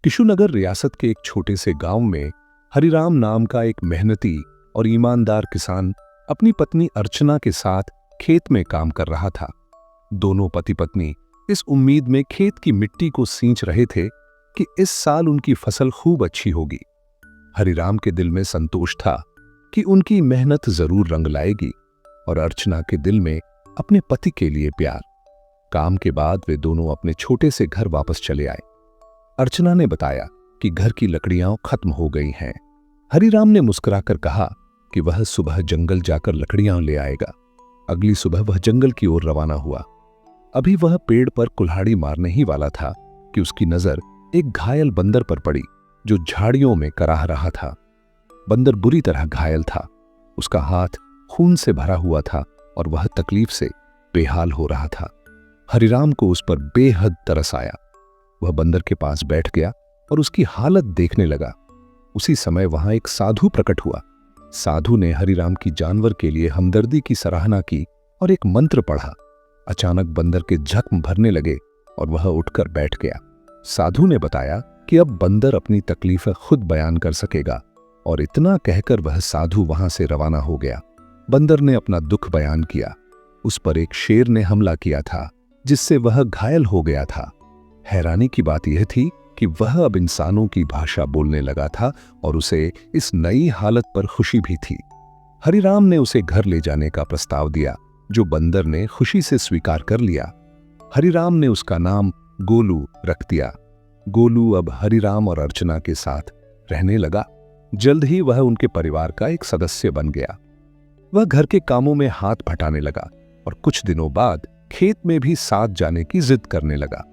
किशुनगर रियासत के एक छोटे से गांव में हरिराम नाम का एक मेहनती और ईमानदार किसान अपनी पत्नी अर्चना के साथ खेत में काम कर रहा था। दोनों पति पत्नी इस उम्मीद में खेत की मिट्टी को सींच रहे थे कि इस साल उनकी फसल खूब अच्छी होगी। हरिराम के दिल में संतोष था कि उनकी मेहनत जरूर रंग लाएगी और अर्चना के दिल में अपने पति के लिए प्यार। काम के बाद वे दोनों अपने छोटे से घर वापस चले आए। अर्चना ने बताया कि घर की लकड़ियां खत्म हो गई हैं। हरिराम ने मुस्कुराकर कहा कि वह सुबह जंगल जाकर लकड़ियां ले आएगा। अगली सुबह वह जंगल की ओर रवाना हुआ। अभी वह पेड़ पर कुल्हाड़ी मारने ही वाला था कि उसकी नजर एक घायल बंदर पर पड़ी जो झाड़ियों में कराह रहा था। बंदर बुरी तरह घायल था। उसका हाथ खून से भरा हुआ था और वह तकलीफ से बेहाल हो रहा था। हरिराम को उस पर बेहद तरस आया। वह बंदर के पास बैठ गया और उसकी हालत देखने लगा। उसी समय वहां एक साधु प्रकट हुआ। साधु ने हरिराम की जानवर के लिए हमदर्दी की सराहना की और एक मंत्र पढ़ा। अचानक बंदर के जख्म भरने लगे और वह उठकर बैठ गया। साधु ने बताया कि अब बंदर अपनी तकलीफें खुद बयान कर सकेगा और इतना कहकर वह साधु वहां से रवाना हो गया। बंदर ने अपना दुख बयान किया। उस पर एक शेर ने हमला किया था जिससे वह घायल हो गया था। हैरानी की बात यह थी कि वह अब इंसानों की भाषा बोलने लगा था और उसे इस नई हालत पर खुशी भी थी। हरिराम ने उसे घर ले जाने का प्रस्ताव दिया जो बंदर ने खुशी से स्वीकार कर लिया। हरिराम ने उसका नाम गोलू रख दिया। गोलू अब हरिराम और अर्चना के साथ रहने लगा। जल्द ही वह उनके परिवार का एक सदस्य बन गया। वह घर के कामों में हाथ बटाने लगा और कुछ दिनों बाद खेत में भी साथ जाने की जिद करने लगा।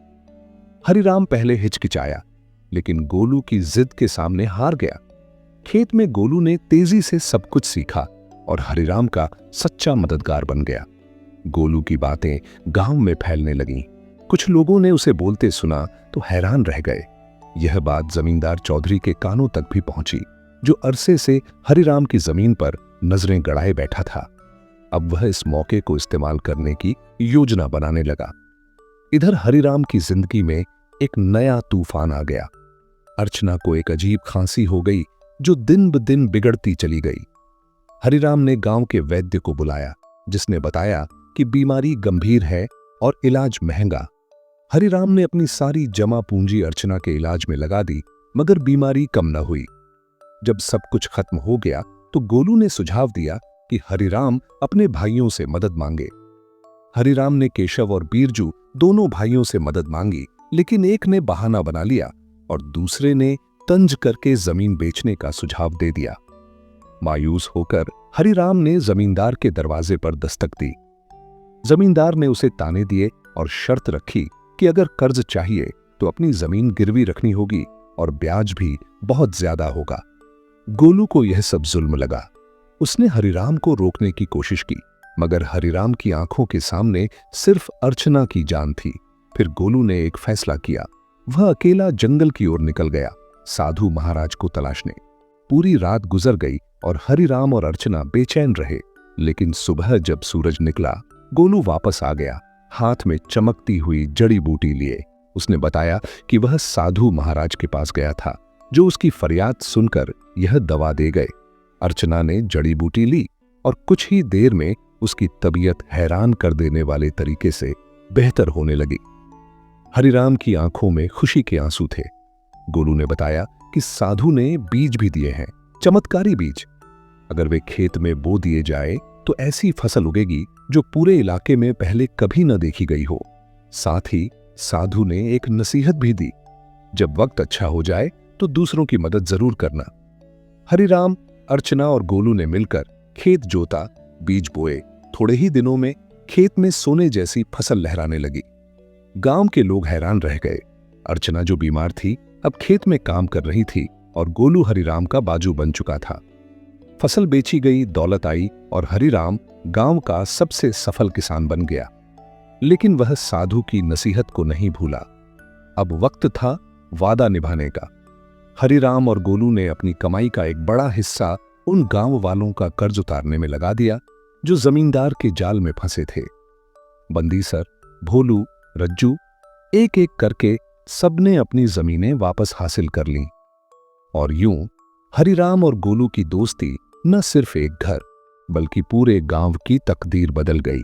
हरिराम पहले हिचकिचाया, लेकिन गोलू की जिद के सामने हार गया। खेत में गोलू ने तेजी से सब कुछ सीखा और हरिराम का सच्चा मददगार बन गया। गोलू की बातें गांव में फैलने लगीं। कुछ लोगों ने उसे बोलते सुना तो हैरान रह गए। यह बात जमींदार चौधरी के कानों तक भी पहुंची, जो अरसे से हरिराम की जमीन पर नजरें गड़ाए बैठा था। अब वह इस मौके को इस्तेमाल करने की योजना बनाने लगा। इधर हरिराम की जिंदगी में एक नया तूफान आ गया। अर्चना को एक अजीब खांसी हो गई जो दिन ब दिन बिगड़ती चली गई। हरिराम ने गांव के वैद्य को बुलाया, जिसने बताया कि बीमारी गंभीर है और इलाज महंगा। हरिराम ने अपनी सारी जमा पूंजी अर्चना के इलाज में लगा दी, मगर बीमारी कम न हुई। जब सब कुछ खत्म हो गया तो गोलू ने सुझाव दिया कि हरिराम अपने भाइयों से मदद मांगे। हरिराम ने केशव और बीरजू दोनों भाइयों से मदद मांगी, लेकिन एक ने बहाना बना लिया और दूसरे ने तंज करके जमीन बेचने का सुझाव दे दिया। मायूस होकर हरिराम ने जमींदार के दरवाजे पर दस्तक दी। जमींदार ने उसे ताने दिए और शर्त रखी कि अगर कर्ज चाहिए तो अपनी जमीन गिरवी रखनी होगी और ब्याज भी बहुत ज्यादा होगा। गोलू को यह सब जुल्म लगा। उसने हरिराम को रोकने की कोशिश की, मगर हरिराम की आंखों के सामने सिर्फ अर्चना की जान थी। फिर गोलू ने एक फैसला किया। वह अकेला जंगल की ओर निकल गया, साधु महाराज को तलाशने। पूरी रात गुजर गई और हरिराम और अर्चना बेचैन रहे। लेकिन सुबह जब सूरज निकला, गोलू वापस आ गया, हाथ में चमकती हुई जड़ी बूटी लिए। उसने बताया कि वह साधु महाराज के पास गया था, जो उसकी फरियाद सुनकर यह दवा दे गए। अर्चना ने जड़ी बूटी ली और कुछ ही देर में उसकी तबीयत हैरान कर देने वाले तरीके से बेहतर होने लगी। हरिराम की आंखों में खुशी के आंसू थे। गोलू ने बताया कि साधु ने बीज भी दिए हैं, चमत्कारी बीज। अगर वे खेत में बो दिए जाए तो ऐसी फसल उगेगी जो पूरे इलाके में पहले कभी न देखी गई हो। साथ ही साधु ने एक नसीहत भी दी, जब वक्त अच्छा हो जाए तो दूसरों की मदद जरूर करना। हरिराम, अर्चना और गोलू ने मिलकर खेत जोता, बीज बोए। थोड़े ही दिनों में खेत में सोने जैसी फसल लहराने लगी। गांव के लोग हैरान रह गए। अर्चना जो बीमार थी, अब खेत में काम कर रही थी और गोलू हरिराम का बाजू बन चुका था। फसल बेची गई, दौलत आई और हरिराम गांव का सबसे सफल किसान बन गया। लेकिन वह साधु की नसीहत को नहीं भूला। अब वक्त था वादा निभाने का। हरिराम और गोलू ने अपनी कमाई का एक बड़ा हिस्सा उन गांव वालों का कर्ज उतारने में लगा दिया जो जमींदार के जाल में फंसे थे। बंदी सर, भोलू, रज्जू एक एक करके सबने अपनी जमीनें वापस हासिल कर लीं और यूं हरिराम और गोलू की दोस्ती न सिर्फ एक घर बल्कि पूरे गांव की तकदीर बदल गई।